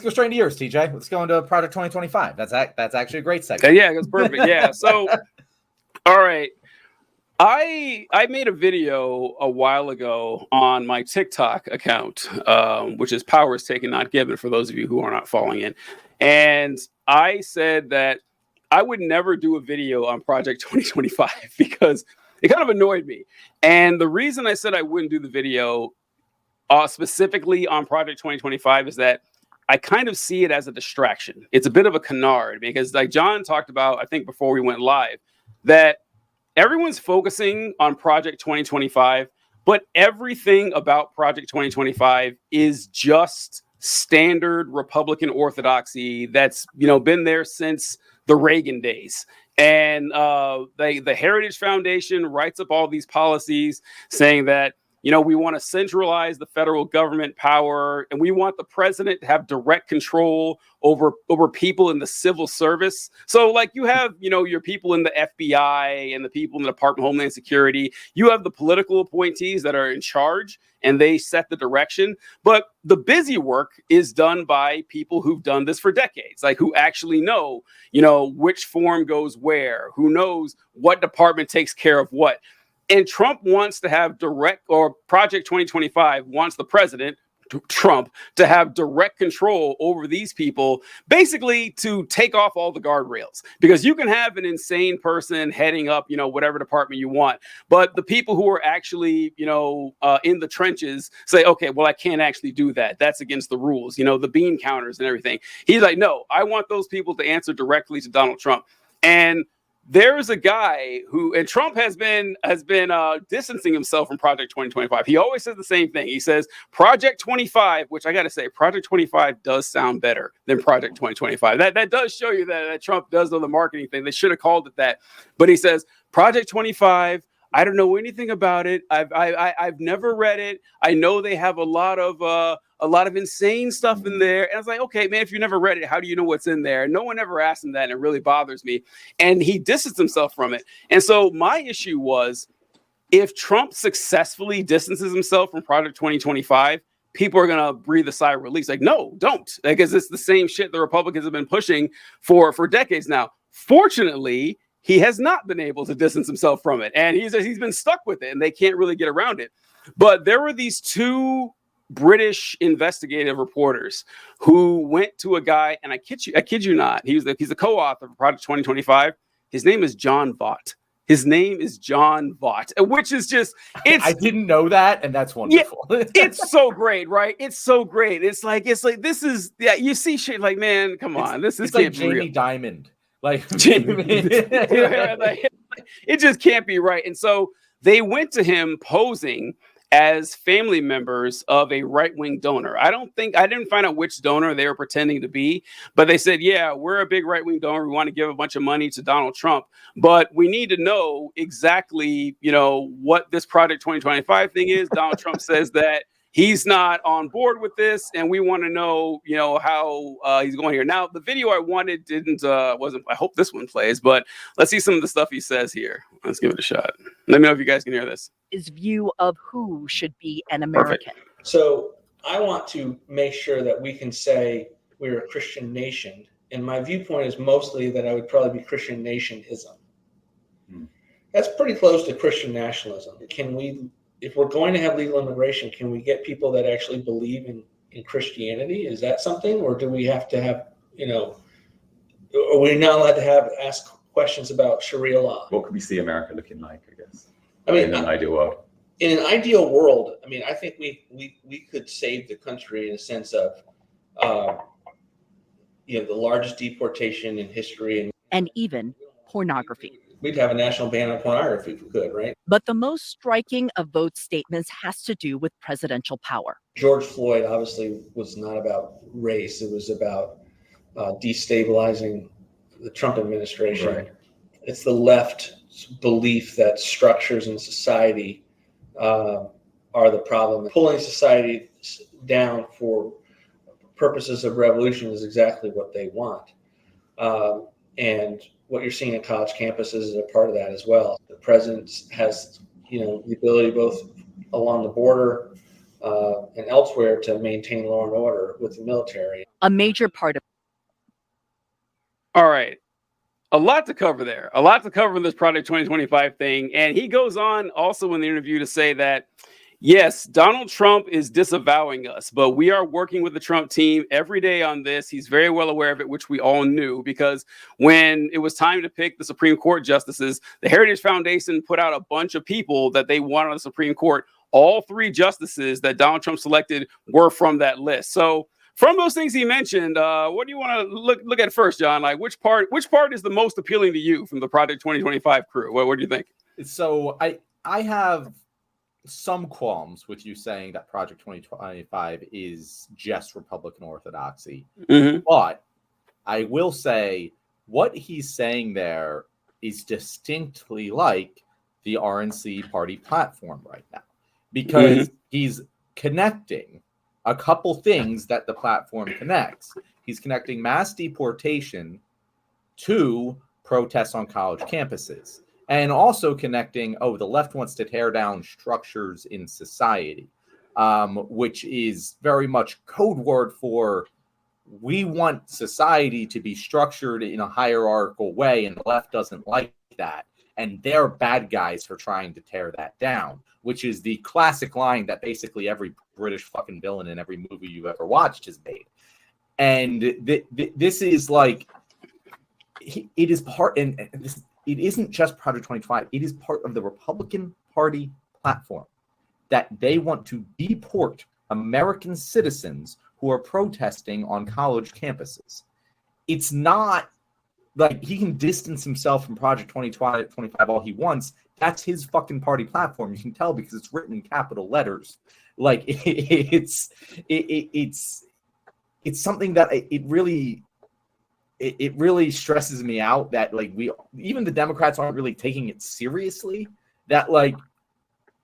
go straight into yours, TJ. Let's go into Project 2025. That's actually a great segment. Yeah, that's perfect. Yeah. So, all right. I made a video a while ago on my TikTok account, which is Power is Taken, Not Given, for those of you who are not following it. And I said that I would never do a video on Project 2025 because it kind of annoyed me. And the reason I said I wouldn't do the video specifically on Project 2025 is that I kind of see it as a distraction. It's a bit of a canard because, like John talked about, I think before we went live, that everyone's focusing on Project 2025, but everything about Project 2025 is just standard Republican orthodoxy that's been there since the Reagan days. And the Heritage Foundation writes up all these policies saying that we want to centralize the federal government power, and we want the president to have direct control over people in the civil service. So like you have, your people in the FBI and the people in the Department of Homeland Security. You have the political appointees that are in charge and they set the direction. But the busy work is done by people who've done this for decades, like who actually know, which form goes where, who knows what department takes care of what. And Trump wants to have Project 2025 wants the president, Trump, to have direct control over these people, basically to take off all the guardrails. Because you can have an insane person heading up, whatever department you want. But the people who are actually, in the trenches say, okay, well, I can't actually do that. That's against the rules, the bean counters and everything. He's like, no, I want those people to answer directly to Donald Trump. And there's a guy who, and Trump has been distancing himself from Project 2025. He always says the same thing. He says Project 25, which I got to say, Project 25 does sound better than Project 2025. That does show you that Trump does know the marketing thing. They should have called it that. But he says Project 25. I don't know anything about it. I've never read it. I know they have a lot of insane stuff in there. And I was like, okay, man, if you never read it, how do you know what's in there? No one ever asked him that, and it really bothers me. And he distanced himself from it. And so my issue was, if Trump successfully distances himself from Project 2025, people are going to breathe a sigh of relief. Like, no, don't. Because it's the same shit the Republicans have been pushing for decades now. Fortunately, he has not been able to distance himself from it. And he's been stuck with it, and they can't really get around it. But there were these two British investigative reporters who went to a guy, and I kid you not, he's the co-author of Project 2025. His name is John Vought. His name is John Vought, which is just, I didn't know that, and that's wonderful. Yeah, it's so great, right? It's so great. It's like this is, yeah, you see shit like, man, come on, this is like Jamie Dimon. Like, it just can't be right. And so they went to him posing as family members of a right-wing donor. I didn't find out which donor they were pretending to be, but they said, yeah, we're a big right-wing donor. We want to give a bunch of money to Donald Trump, but we need to know exactly, what this Project 2025 thing is. Donald Trump says that he's not on board with this, and we want to know, how he's going here. Now, the video I wanted wasn't. I hope this one plays, but let's see some of the stuff he says here. Let's give it a shot. Let me know if you guys can hear this. His view of who should be an American. Perfect. So I want to make sure that we can say we're a Christian nation, and my viewpoint is mostly that I would probably be Christian nationism. That's pretty close to Christian nationalism. If we're going to have legal immigration, can we get people that actually believe in Christianity? Is that something, or do we have to have, are we not allowed to ask questions about Sharia law? What could we see America looking like, I guess? I mean, in an ideal world. In an ideal world, I mean, I think we could save the country in a sense of, the largest deportation in history. And even pornography. We'd have a national ban on pornography if we could, right? But the most striking of Vought's statements has to do with presidential power. George Floyd obviously was not about race. It was about destabilizing the Trump administration. Right. It's the left's belief that structures in society are the problem. Pulling society down for purposes of revolution is exactly what they want. And what you're seeing in college campuses is a part of that as well. The president has, the ability both along the border and elsewhere to maintain law and order with the military. A major part of All right. A lot to cover there. A lot to cover in this Project 2025 thing. And he goes on also in the interview to say that, yes, Donald Trump is disavowing us, but we are working with the Trump team every day on this. He's very well aware of it, which we all knew, because when it was time to pick the Supreme Court justices, the Heritage Foundation put out a bunch of people that they want on the Supreme Court. All 3 justices that Donald Trump selected were from that list. So from those things he mentioned, what do you want to look at first, John? Like which part is the most appealing to you from the Project 2025 crew? What do you think? So I have some qualms with you saying that Project 2025 is just Republican orthodoxy. Mm-hmm. But I will say what he's saying there is distinctly like the RNC party platform right now, because he's connecting a couple things that the platform connects. He's connecting mass deportation to protests on college campuses, and also connecting, the left wants to tear down structures in society, which is very much code word for we want society to be structured in a hierarchical way, and the left doesn't like that. And they're bad guys for trying to tear that down, which is the classic line that basically every British fucking villain in every movie you've ever watched has made. And this is like, it is part, and it isn't just Project 25. It is part of the Republican Party platform that they want to deport American citizens who are protesting on college campuses. It's not like he can distance himself from Project 2025 all he wants. That's his fucking party platform. You can tell because it's written in capital letters. Like it's something that it really stresses me out that like even the Democrats aren't really taking it seriously. That like,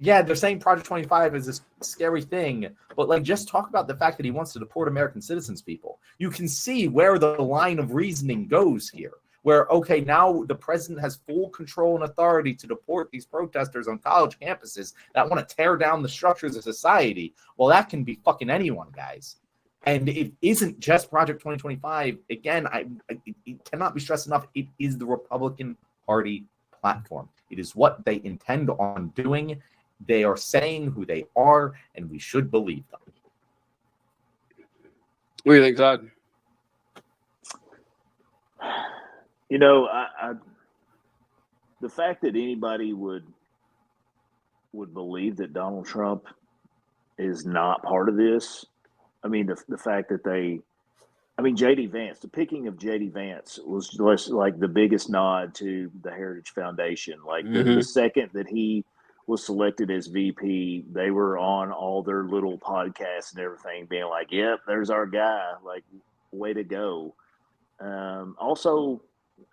yeah, they're saying Project 25 is this scary thing, but like just talk about the fact that he wants to deport American citizens, people. You can see where the line of reasoning goes here. Where, okay, now the president has full control and authority to deport these protesters on college campuses that want to tear down the structures of society. Well, that can be fucking anyone, guys. And it isn't just Project 2025. Again, it cannot be stressed enough. It is the Republican Party platform. It is what they intend on doing. They are saying who they are, and we should believe them. What do you think, Todd? You know, the fact that anybody would believe that Donald Trump is not part of this. I mean, the fact that J.D. Vance, the picking of J.D. Vance was just like the biggest nod to the Heritage Foundation. Like the second that he was selected as VP, they were on all their little podcasts and everything being like, yep, there's our guy. Like, way to go. Also,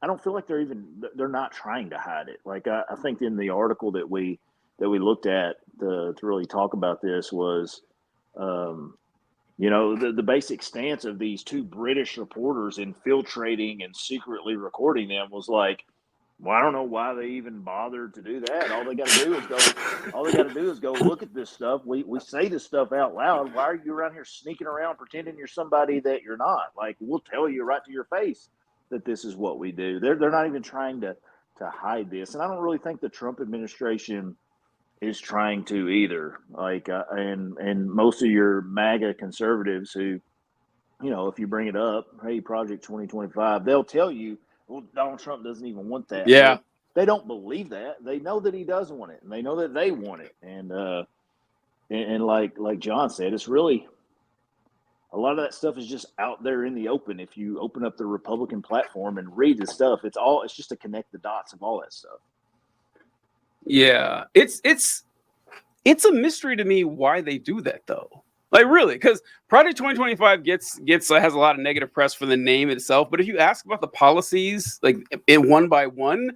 I don't feel like they're not trying to hide it. Like I think in the article that we looked at to really talk about this was, the basic stance of these 2 British reporters infiltrating and secretly recording them was like, well, I don't know why they even bothered to do that. All they got to do is go look at this stuff. We say this stuff out loud. Why are you around here sneaking around pretending you're somebody that you're not? Like, we'll tell you right to your face that this is what we do. They're not even trying to hide this. And I don't really think the Trump administration is trying to either. Like, and most of your MAGA conservatives who, if you bring it up, hey, Project 2025, they'll tell you, well, Donald Trump doesn't even want that. Yeah. Well, they don't believe that. They know that he doesn't want it, and they know that they want it. And like John said, it's really a lot of that stuff is just out there in the open. If you open up the Republican platform and read the stuff, it's just to connect the dots of all that stuff. Yeah, it's a mystery to me why they do that though. Like really, because Project 2025 has a lot of negative press for the name itself. But if you ask about the policies, like one by one,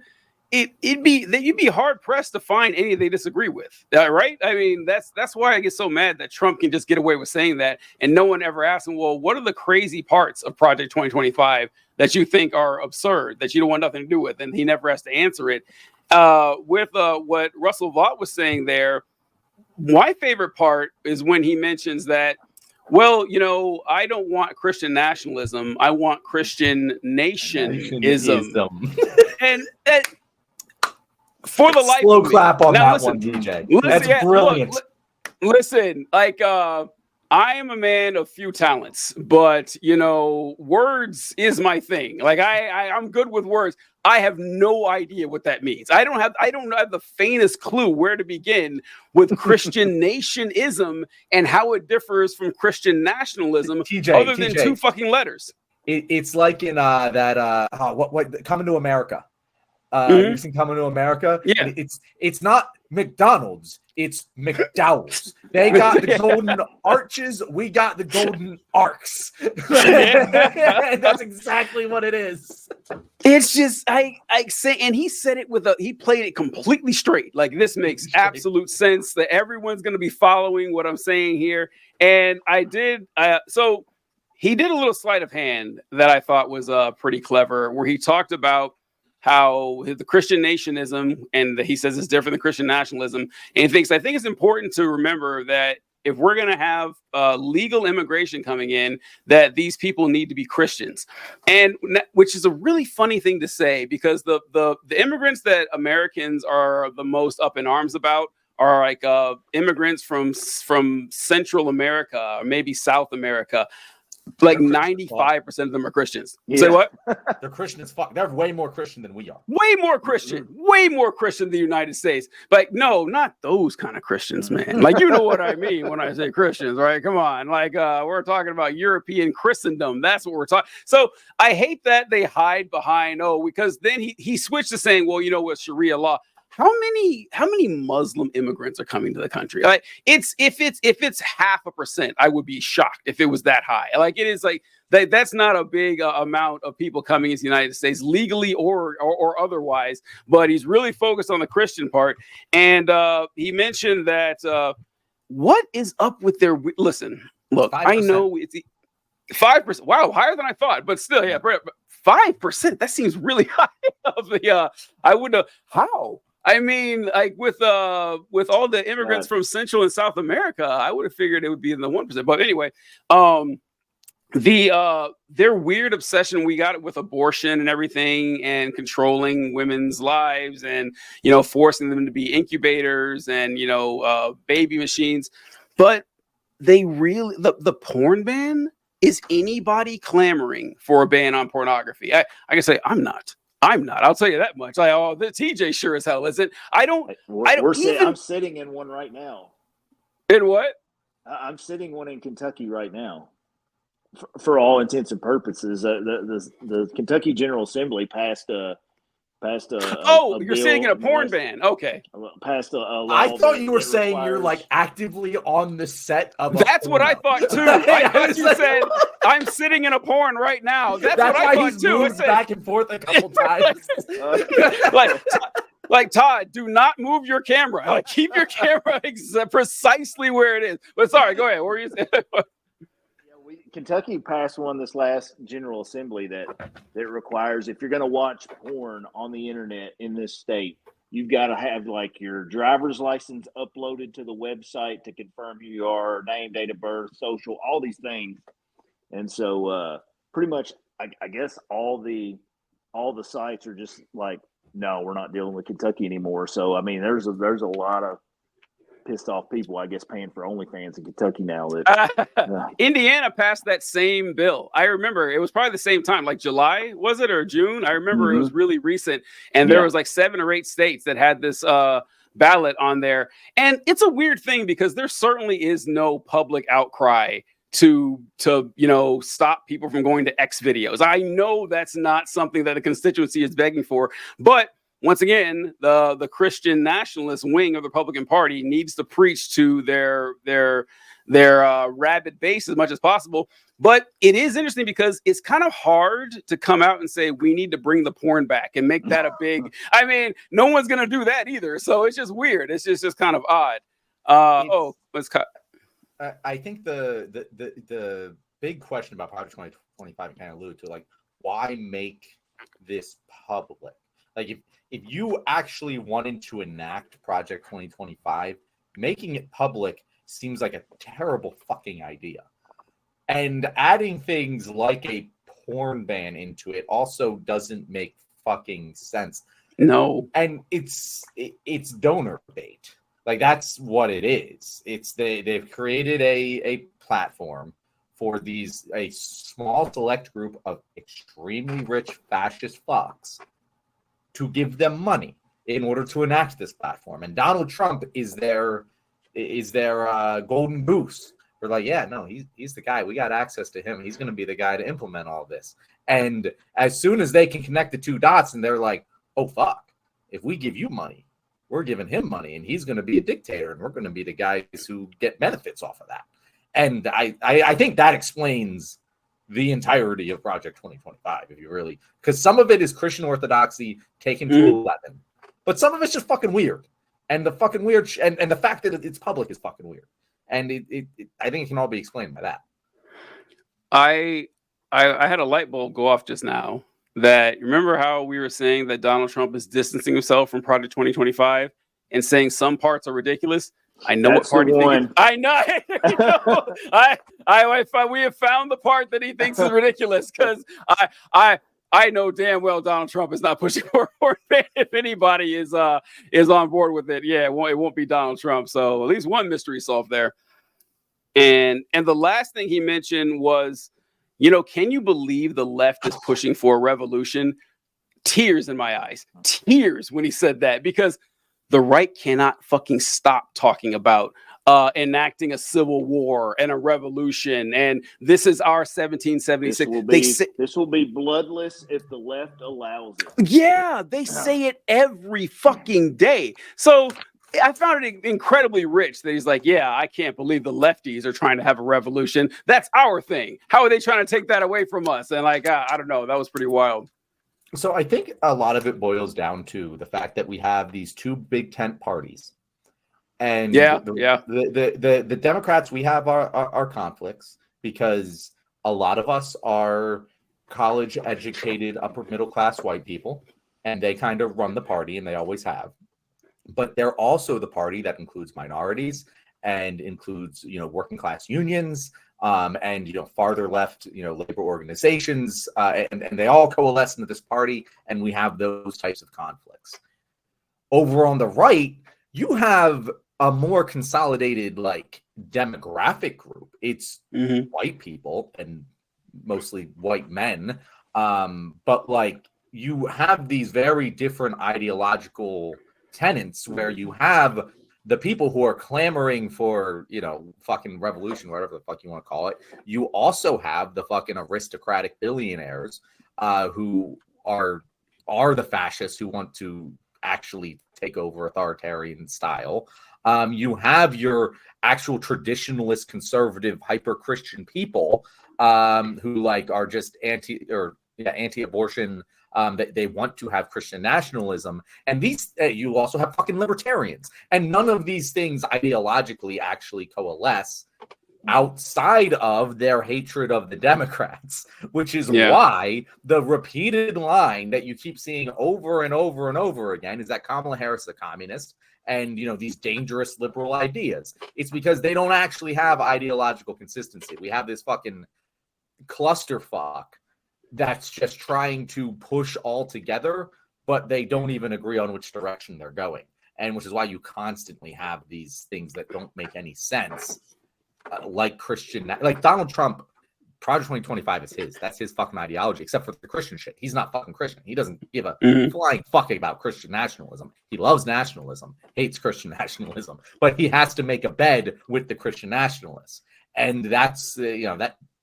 you'd be hard pressed to find any they disagree with, right? I mean, that's why I get so mad that Trump can just get away with saying that, and no one ever asks him, well, what are the crazy parts of Project 2025 that you think are absurd, that you don't want nothing to do with? And he never has to answer it. With what Russell Vought was saying there, my favorite part is when he mentions that, well, you know, I don't want Christian nationalism. I want Christian nationism. And that, for the life Slow of me. clap on Now, that listen, one, DJ. listen, That's yeah, brilliant. look, listen, like, I am a man of few talents, but you know, words is my thing. Like I'm good with words. I have no idea what that means. I don't have the faintest clue where to begin with Christian nationism and how it differs from Christian nationalism, other than two fucking letters. It's like in what Coming to America. You've seen Coming to America? Yeah. And it's not McDonald's, it's McDowell's. They got the golden arches, we got the golden arcs. That's exactly what it is. It's just I say, and he said it he played it completely straight. Like, this makes absolute sense that everyone's going to be following what I'm saying here. And so he did a little sleight of hand that I thought was pretty clever, where he talked about how the Christian nationism, and he says it's different than Christian nationalism. And I think it's important to remember that if we're going to have legal immigration coming in, that these people need to be Christians, and which is a really funny thing to say, because the immigrants that Americans are the most up in arms about are like immigrants from Central America or maybe South America. Like 95% of them are Christians. Yeah. Say what? They're Christian as fuck. They're way more Christian than we are. Way more Christian than the United States. Like, no, not those kind of Christians, man. Like, you know what I mean when I say Christians, right? Come on. Like, we're talking about European Christendom. That's what we're talking. So I hate that they hide behind, because then he switched to saying, well, you know what, Sharia law. How many Muslim immigrants are coming to the country? Like, if it's 0.5%, I would be shocked if it was that high. Like, it is like that's not a big amount of people coming into the United States legally or otherwise. But he's really focused on the Christian part, and he mentioned that what is up with their listen. Look, 5%. I know it's 5%. Wow, higher than I thought, but still, yeah, 5%. That seems really high. I wouldn't know how. I mean, like with all the immigrants from Central and South America, I would have figured it would be in the 1%. But anyway, their weird obsession we got with abortion and everything, and controlling women's lives, and forcing them to be incubators and baby machines. But they really the porn ban. Is anybody clamoring for a ban on pornography? I can say I'm not. I'll tell you that much. The TJ sure as hell isn't. I'm sitting in one right now. In what? I'm sitting one in Kentucky right now. For all intents and purposes, the Kentucky General Assembly passed a you're sitting in a porn ban. Okay. Passed a law. I thought you were saying you're like actively on the set of. That's what I thought too. I thought you said I'm sitting in a porn right now. That's what I thought too. Moved back and forth a couple times. Like Todd, do not move your camera. Like, keep your camera precisely where it is. But sorry, go ahead. What were you saying? Kentucky passed one this last General Assembly that requires, if you're going to watch porn on the internet in this state, you've got to have like your driver's license uploaded to the website to confirm who you are, name, date of birth, social, all these things. And so pretty much, I guess all the sites are just like, no, we're not dealing with Kentucky anymore. So I mean, there's a lot of pissed off people, I guess, paying for OnlyFans in Kentucky now. Indiana passed that same bill. I remember it was probably the same time, like July, was it, or June? I remember It was really recent, and there was like 7 or 8 states that had this ballot on there. And it's a weird thing because there certainly is no public outcry to stop people from going to X videos. I know that's not something that the constituency is begging for, but once again, the Christian nationalist wing of the Republican Party needs to preach to their rabid base as much as possible. But it is interesting because it's kind of hard to come out and say we need to bring the porn back and make that a big. I mean, no one's going to do that either. So it's just weird. It's just kind of odd. Let's cut. I think the big question about Project 2025 kind of alluded to, like, why make this public? Like, if you actually wanted to enact Project 2025, making it public seems like a terrible fucking idea. And adding things like a porn ban into it also doesn't make fucking sense. No. And it's donor bait. Like, that's what it is. They've created a platform for a small select group of extremely rich fascist fucks to give them money in order to enact this platform. And Donald Trump is their golden goose. We're like, yeah, no, he's the guy. We got access to him. He's going to be the guy to implement all this. And as soon as they can connect the two dots, and they're like, oh, fuck, if we give you money, we're giving him money, and he's going to be a dictator, and we're going to be the guys who get benefits off of that. And I think that explains the entirety of Project 2025, if you really, because some of it is Christian orthodoxy taken to 11, but some of it's just fucking weird. And the fucking weird, and the fact that it's public is fucking weird. And I think it can all be explained by that. I had a light bulb go off just now. That, remember how we were saying that Donald Trump is distancing himself from Project 2025 and saying some parts are ridiculous? I know That's what part the he one. thinks. I know. We have found the part that he thinks is ridiculous, because I know damn well Donald Trump is not pushing for it. If anybody is on board with it, yeah, it won't be Donald Trump. So at least one mystery solved there. And the last thing he mentioned was, can you believe the left is pushing for a revolution? Tears in my eyes. Tears when he said that, because the right cannot fucking stop talking about enacting a civil war and a revolution, and this is our 1776. This will be bloodless if the left allows it. Yeah, they say it every fucking day. So I found it incredibly rich that he's like, yeah, I can't believe the lefties are trying to have a revolution. That's our thing. How are they trying to take that away from us? And like, I don't know. That was pretty wild. So I think a lot of it boils down to the fact that we have these two big tent parties. And the Democrats, we have our conflicts, because a lot of us are college educated, upper middle class white people, and they kind of run the party, and they always have. But they're also the party that includes minorities and includes, working class unions, and, farther left, labor organizations, and they all coalesce into this party, and we have those types of conflicts. Over on the right, you have a more consolidated, like, demographic group. It's white people, and mostly white men, but, like, you have these very different ideological tenets, where you have the people who are clamoring for, fucking revolution, whatever the fuck you want to call it. You also have the fucking aristocratic billionaires who are the fascists who want to actually take over authoritarian style. You have your actual traditionalist, conservative, hyper-Christian people who, like, are just anti-abortion. They want to have Christian nationalism, and these you also have fucking libertarians, and none of these things ideologically actually coalesce outside of their hatred of the Democrats, which is why the repeated line that you keep seeing over and over and over again is that Kamala Harris is a communist, and these dangerous liberal ideas. It's because they don't actually have ideological consistency. We have this fucking clusterfuck that's just trying to push all together, but they don't even agree on which direction they're going. And which is why you constantly have these things that don't make any sense, like Donald Trump. Project 2025 is his. That's his fucking ideology, except for the Christian shit. He's not fucking Christian. He doesn't give a flying fuck about Christian nationalism. He loves nationalism, hates Christian nationalism, but he has to make a bed with the Christian nationalists. And that's,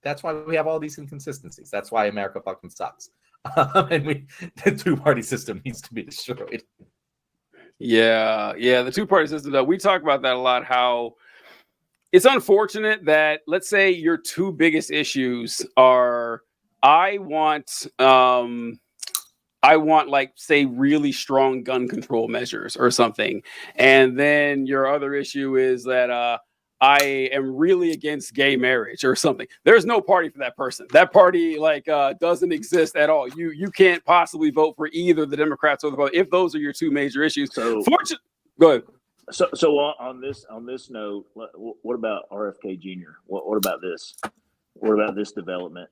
that's why we have all these inconsistencies. That's why America fucking sucks. And the two-party system needs to be destroyed. Yeah, the two-party system, we talk about that a lot, how it's unfortunate that, let's say, your two biggest issues are, I want like, say, really strong gun control measures or something. And then your other issue is that I am really against gay marriage or something. There's no party for that person. That party doesn't exist at all. You can't possibly vote for either the Democrats or the Republicans if those are your two major issues. So, go ahead. So on this note, what about RFK Jr.? What about this? What about this development?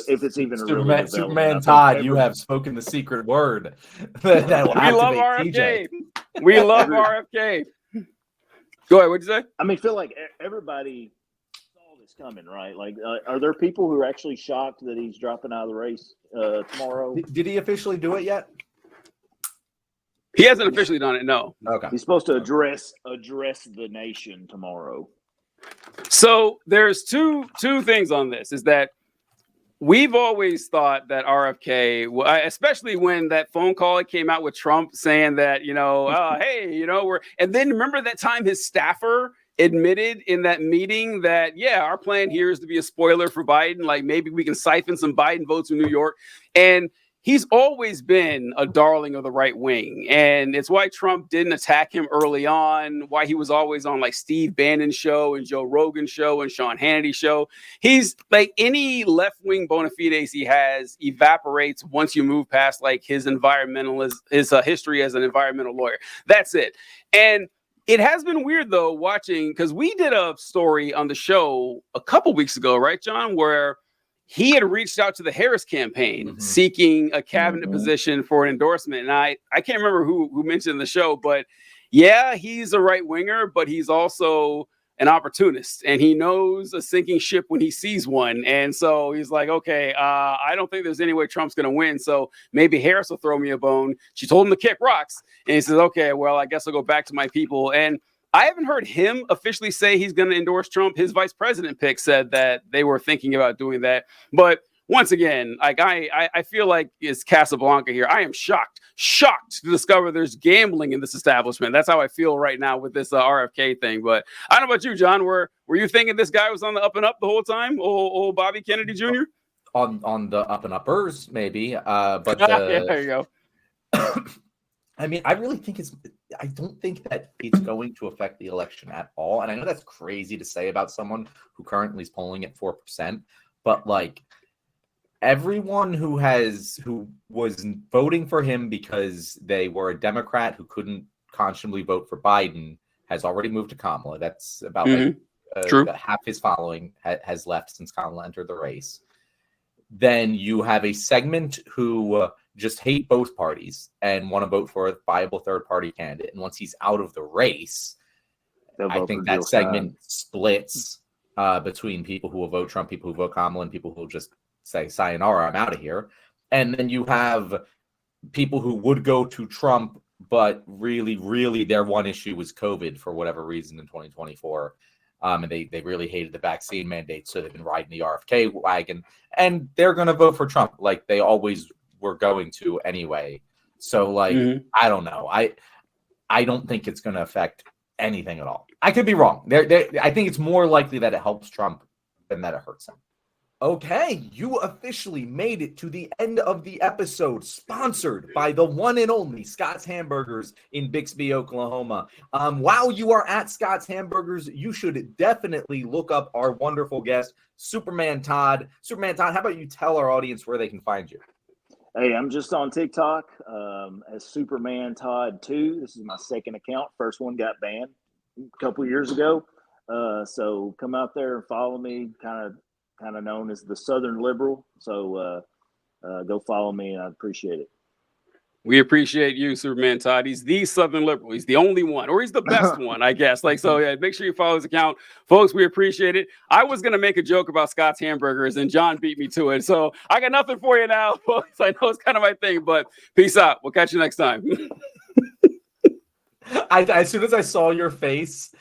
If it's even a real development. Superman Todd, you have spoken the secret word that will We love activate RFK. TJ. We love RFK. Go ahead. What'd you say? I mean, feel like everybody saw this coming, right? Like, are there people who are actually shocked that he's dropping out of the race tomorrow? Did he officially do it yet? He hasn't officially done it. No. Okay. He's supposed to address the nation tomorrow. So there's two things on this. Is that we've always thought that RFK, especially when that phone call came out with Trump saying that, hey, and then remember that time his staffer admitted in that meeting that, yeah, our plan here is to be a spoiler for Biden. Like maybe we can siphon some Biden votes from New York. And he's always been a darling of the right wing. And it's why Trump didn't attack him early on, why he was always on like Steve Bannon's show and Joe Rogan's show and Sean Hannity's show. He's like any left wing bona fides he has evaporates once you move past like his history as an environmental lawyer. That's it. And it has been weird though watching, because we did a story on the show a couple weeks ago, right, John, where he had reached out to the Harris campaign seeking a cabinet position for an endorsement. And I can't remember who mentioned the show, but yeah, he's a right winger, but he's also an opportunist and he knows a sinking ship when he sees one. And so he's like, okay, I don't think there's any way Trump's going to win. So maybe Harris will throw me a bone. She told him to kick rocks. And he says, okay, well, I guess I'll go back to my people. And I haven't heard him officially say he's going to endorse Trump. His vice president pick said that they were thinking about doing that. But once again, like I feel like it's Casablanca here. I am shocked to discover there's gambling in this establishment. That's how I feel right now with this RFK thing. But I don't know about you, John. Were you thinking this guy was on the up and up the whole time? Old Bobby Kennedy Jr.? On the up and uppers, maybe. But yeah, there you go. I mean, I don't think that it's going to affect the election at all. And I know that's crazy to say about someone who currently is polling at 4%, but like everyone who was voting for him because they were a Democrat who couldn't conscionably vote for Biden has already moved to Kamala. That's about about half his following has left since Kamala entered the race. Then you have a segment who just hate both parties and want to vote for a viable third-party candidate. And once he's out of the race, I think that segment splits between people who will vote Trump, people who vote Kamala, and people who will just say, sayonara, I'm out of here. And then you have people who would go to Trump, but really, really their one issue was COVID for whatever reason in 2024. And they really hated the vaccine mandate, so they've been riding the RFK wagon. And they're going to vote for Trump like they always were going to anyway. So, like, I don't know. I don't think it's going to affect anything at all. I could be wrong. I think it's more likely that it helps Trump than that it hurts him. Okay, you officially made it to the end of the episode, sponsored by the one and only Scott's Hamburgers in Bixby, Oklahoma. While you are at Scott's Hamburgers, you should definitely look up our wonderful guest, Superman Todd. Superman Todd, how about you tell our audience where they can find you? Hey, I'm just on TikTok as Superman Todd 2. This is my second account. First one got banned a couple years ago. So come out there and follow me, kind of known as the Southern Liberal. So go follow me, and I appreciate it. We appreciate you, Superman Todd. He's the Southern Liberal. He's the only one, or he's the best one, I guess. Like, so yeah, make sure you follow his account. Folks, we appreciate it. I was going to make a joke about Scott's Hamburgers, and John beat me to it. So I got nothing for you now, folks. I know it's kind of my thing, but peace out. We'll catch you next time. As soon as I saw your face